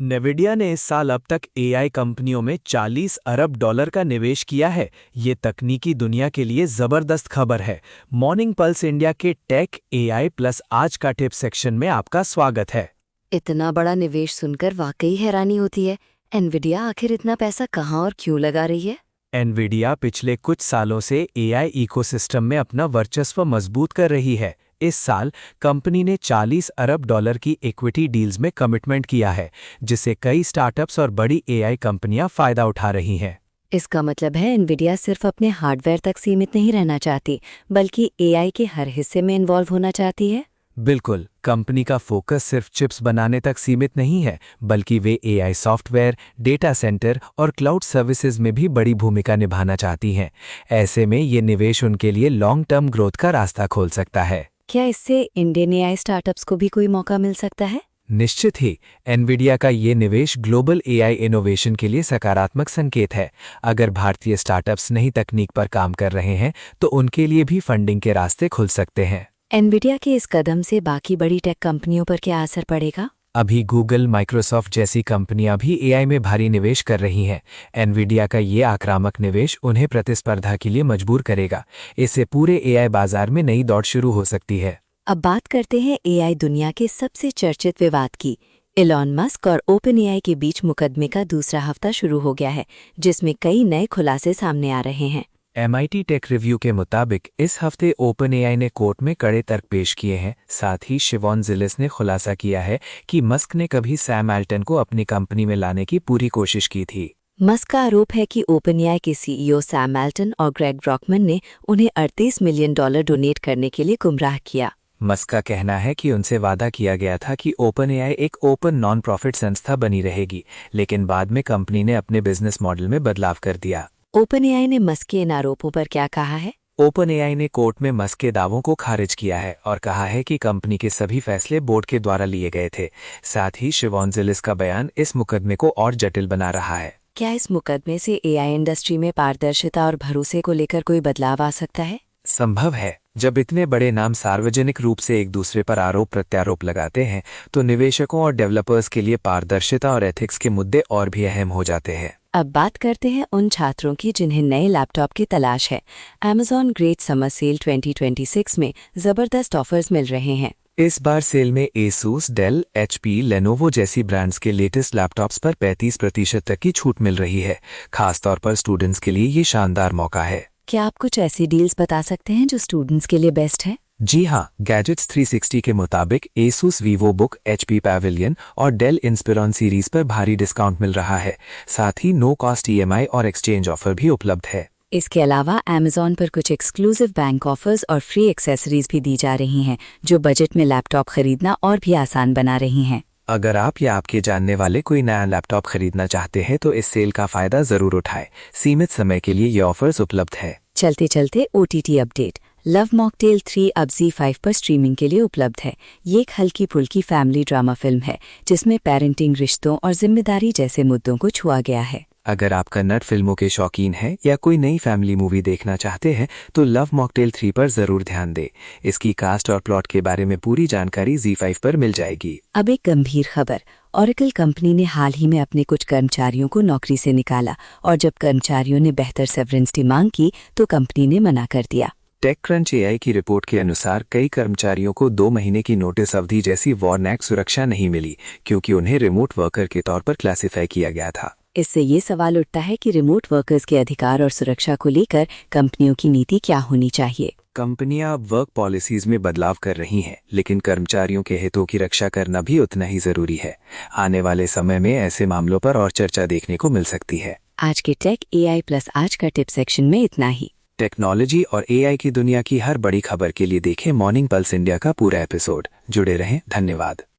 नेविडिया ने इस साल अब तक एआई कंपनियों में 40 अरब डॉलर का निवेश किया है। ये तकनीकी दुनिया के लिए जबरदस्त खबर है। मॉर्निंग पल्स इंडिया के टेक एआई प्लस आज का टिप सेक्शन में आपका स्वागत है। इतना बड़ा निवेश सुनकर वाकई हैरानी होती है। एनविडिया आखिर इतना पैसा कहाँ और क्यों लगा रही है? एनविडिया पिछले कुछ सालों से एआई इकोसिस्टम में अपना वर्चस्व मजबूत कर रही है। इस साल कंपनी ने 40 अरब डॉलर की इक्विटी डील्स में कमिटमेंट किया है, जिससे कई स्टार्टअप्स और बड़ी एआई कंपनियां फायदा उठा रही हैं। इसका मतलब है एनविडिया सिर्फ अपने हार्डवेयर तक सीमित नहीं रहना चाहती, बल्कि एआई के हर हिस्से में इन्वॉल्व होना चाहती है। बिल्कुल, कंपनी का फोकस सिर्फ चिप्स बनाने तक सीमित नहीं है, बल्कि वे एआई सॉफ्टवेयर, डेटा सेंटर और क्लाउड सर्विसेज में भी बड़ी भूमिका निभाना चाहती हैं। ऐसे में ये निवेश उनके लिए लॉन्ग टर्म ग्रोथ का रास्ता खोल सकता है। क्या इससे इंडियन एआई स्टार्टअप्स को भी कोई मौका मिल सकता है? निश्चित ही, एनविडिया का ये निवेश ग्लोबल एआई इनोवेशन के लिए सकारात्मक संकेत है। अगर भारतीय स्टार्टअप्स नई तकनीक पर काम कर रहे हैं तो उनके लिए भी फंडिंग के रास्ते खुल सकते हैं। एनविडिया के इस कदम से बाकी बड़ी टेक कंपनियों पर क्या असर पड़ेगा? अभी गूगल, माइक्रोसॉफ्ट जैसी कंपनियां भी एआई में भारी निवेश कर रही हैं। एनविडिया का ये आक्रामक निवेश उन्हें प्रतिस्पर्धा के लिए मजबूर करेगा। इससे पूरे एआई बाजार में नई दौड़ शुरू हो सकती है। अब बात करते हैं एआई दुनिया के सबसे चर्चित विवाद की। एलॉन मस्क और ओपन एआई के बीच मुकदमे का दूसरा हफ्ता शुरू हो गया है, जिसमें कई नए खुलासे सामने आ रहे हैं। MIT टेक रिव्यू के मुताबिक इस हफ्ते ओपन एआई ने कोर्ट में कड़े तर्क पेश किए हैं। साथ ही शिवॉन जिलिस ने खुलासा किया है कि मस्क ने कभी सैम अल्टन को अपनी कंपनी में लाने की पूरी कोशिश की थी। मस्क का आरोप है कि ओपन एआई के सीईओ सैम अल्टन और ग्रेग ब्रॉकमन ने उन्हें $38 मिलियन डोनेट करने के लिए गुमराह किया। मस्क का कहना है कि उनसे वादा किया गया था कि ओपन एआई एक ओपन नॉन प्रॉफिट संस्था बनी रहेगी, लेकिन बाद में कंपनी ने अपने बिजनेस मॉडल में बदलाव कर दिया। ओपन एआई ने मस्क के इन आरोपों पर क्या कहा है? ओपन एआई ने कोर्ट में मस्क के दावों को खारिज किया है और कहा है कि कंपनी के सभी फैसले बोर्ड के द्वारा लिए गए थे। साथ ही शिवॉन जिलिस का बयान इस मुकदमे को और जटिल बना रहा है। क्या इस मुकदमे से एआई इंडस्ट्री में पारदर्शिता और भरोसे को लेकर कोई बदलाव आ सकता है? संभव है। जब इतने बड़े नाम सार्वजनिक रूप से एक दूसरे पर आरोप प्रत्यारोप लगाते हैं तो निवेशकों और डेवलपर्स के लिए पारदर्शिता और एथिक्स के मुद्दे और भी अहम हो जाते हैं। अब बात करते हैं उन छात्रों की जिन्हें नए लैपटॉप की तलाश है। Amazon ग्रेट समर सेल 2026 में जबरदस्त ऑफर्स मिल रहे हैं। इस बार सेल में Asus, डेल, HP, लेनोवो जैसी ब्रांड्स के लेटेस्ट लैपटॉप्स पर 35% तक की छूट मिल रही है। खासतौर पर स्टूडेंट्स के लिए ये शानदार मौका है। क्या आप कुछ ऐसी डील्स बता सकते हैं जो स्टूडेंट्स के लिए बेस्ट है? जी हाँ, गैजेट्स 360 के मुताबिक Asus VivoBook, HP Pavilion और डेल इंस्पिरॉन सीरीज पर भारी डिस्काउंट मिल रहा है। साथ ही नो कॉस्ट EMI और एक्सचेंज ऑफर भी उपलब्ध है। इसके अलावा Amazon पर कुछ एक्सक्लूसिव बैंक ऑफर्स और फ्री एक्सेसरीज भी दी जा रही हैं, जो बजट में लैपटॉप खरीदना और भी आसान बना रही हैं। अगर आप या आपके जानने वाले कोई नया लैपटॉप खरीदना चाहते हैं तो इस सेल का फायदा जरूर उठाएं। सीमित समय के लिए ये ऑफर्स उपलब्ध है। चलते चलते OTT अपडेट। लव मॉकटेल 3 अब ZEE5 पर स्ट्रीमिंग के लिए उपलब्ध है। ये एक हल्की फुल्की फैमिली ड्रामा फिल्म है, जिसमें पेरेंटिंग, रिश्तों और जिम्मेदारी जैसे मुद्दों को छुआ गया है। अगर आप कन्नड़ फिल्मों के शौकीन हैं या कोई नई फैमिली मूवी देखना चाहते हैं तो लव मॉकटेल 3 पर जरूर ध्यान दें। इसकी कास्ट और प्लॉट के बारे में पूरी जानकारी ZEE5 पर मिल जाएगी। अब एक गंभीर खबर। ऑरेकल कंपनी ने हाल ही में अपने कुछ कर्मचारियों को नौकरी से निकाला और जब कर्मचारियों ने बेहतर सेवरेंस की मांग की तो कंपनी ने मना कर दिया। टेकक्रंच AI की रिपोर्ट के अनुसार कई कर्मचारियों को 2 महीने की नोटिस अवधि जैसी वार्न सुरक्षा नहीं मिली, क्योंकि उन्हें रिमोट वर्कर के तौर पर क्लासिफाई किया गया था। इससे ये सवाल उठता है कि रिमोट वर्कर्स के अधिकार और सुरक्षा को लेकर कंपनियों की नीति क्या होनी चाहिए। कंपनियां अब वर्क पॉलिसीज में बदलाव कर रही हैं, लेकिन कर्मचारियों के हितों की रक्षा करना भी उतना ही जरूरी है। आने वाले समय में ऐसे मामलों पर और चर्चा देखने को मिल सकती है। आज के टेक एआई प्लस आज का टिप सेक्शन में इतना ही। टेक्नोलॉजी और AI की दुनिया की हर बड़ी खबर के लिए देखें मॉर्निंग पल्स इंडिया का पूरा एपिसोड। जुड़े रहें। धन्यवाद।